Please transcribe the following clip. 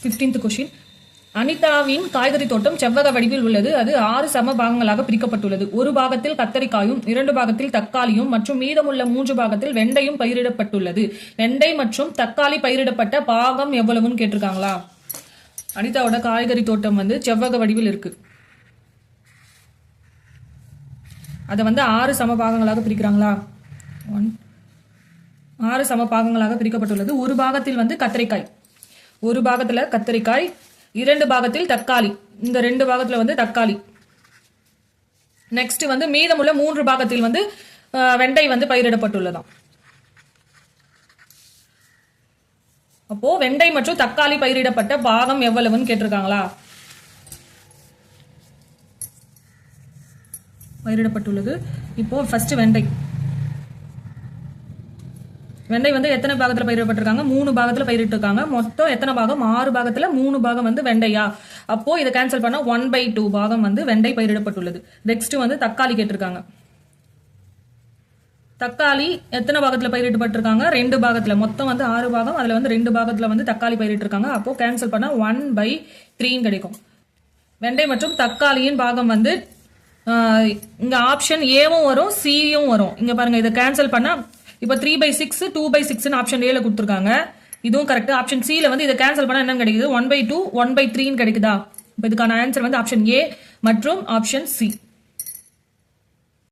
15th question. அனிதாவின் காய்கறி தோட்டம் செவ்வக வடிவில் உள்ளது. அது 6 சம பாகங்களாக பிரிக்கப்பட்டுள்ளது. ஒரு பாகத்தில் கத்தரிக்காயும் 2 பாகத்தில் தக்காளியும் மற்றும் மீதமுள்ள 3 பாகத்தில் வெண்டையும் பயிரிடப்பட்டுள்ளது. வெண்டை மற்றும் தக்காளி பயிரிடப்பட்ட பாகம் எவ்வளவுன்னு கேட்டிருக்காங்களா? அனிதாவோட காய்கறி தோட்டம் வந்து செவ்வக வடிவில் இருக்கு. அதை வந்து 6 சம பாகங்களாக பிரிக்கிறாங்களா? 6 சம பாகங்களாக பிரிக்கப்பட்டுள்ளது. ஒரு பாகத்தில் வந்து கத்தரிக்காய், ஒரு பாகத்துல கத்தரிக்காய், 2 பாகத்தில் தக்காளி, இந்த 2 பாகத்துல வந்து தக்காளி. நெக்ஸ்ட் வந்து மீதமுள்ள 3 பாகத்தில் வந்து வெண்டை வந்து பயிரிடப்பட்டுள்ளதாம். அப்போ வெண்டை மற்றும் தக்காளி பயிரிடப்பட்ட பாகம் எவ்வளவுன்னு கேட்டிருக்காங்களா? பயிரிடப்பட்டுள்ளது. இப்போ ஃபர்ஸ்ட் வெண்டை வந்து எத்தனை பாகத்துல பயிரிடப்பட்டிருக்காங்க? 3 பாகத்துல பயிரிட்டிருக்காங்க. மொத்தம் எத்தனை பாகம்? 6 பாகத்துல 3 பாகம் வந்து வெண்டையா? அப்போ இதை கேன்சல் பண்ணா 1/2 பாகம் வந்து வெண்டை பயிரிடப்பட்டுள்ளது. நெக்ஸ்ட் வந்து தக்காளி கேட்டிருக்காங்க. தக்காளி எத்தனை பாகத்துல பயிரிடப்பட்டிருக்காங்க? 2 பாகத்துல. மொத்தம் வந்து 6 பாகம், அதுல வந்து 2 பாகத்துல வந்து தக்காளி பயிரிட்டிருக்காங்க. அப்போ கேன்சல் பண்ணா 1/3 கிடைக்கும். வெண்டை மற்றும் தக்காளியின் பாகம் வந்து இங்க ஆப்ஷன் ஏவும் வரும், சியும் வரும். இங்க பாருங்க, இதை கேன்சல் பண்ணா இப்ப 3/6 2/6 ஆப்ஷன் ஏல கொடுத்துருக்காங்க. இதுவும் கரெக்ட். ஆப்ஷன் சில வந்து இதை கேன்சல் பண்ணா என்ன கிடைக்குது? 1/2 1/3 கிடைக்குதா? இப்ப இதுக்கான ஆன்சர் வந்து ஆப்ஷன் ஏ மற்றும் ஆப்ஷன் சி.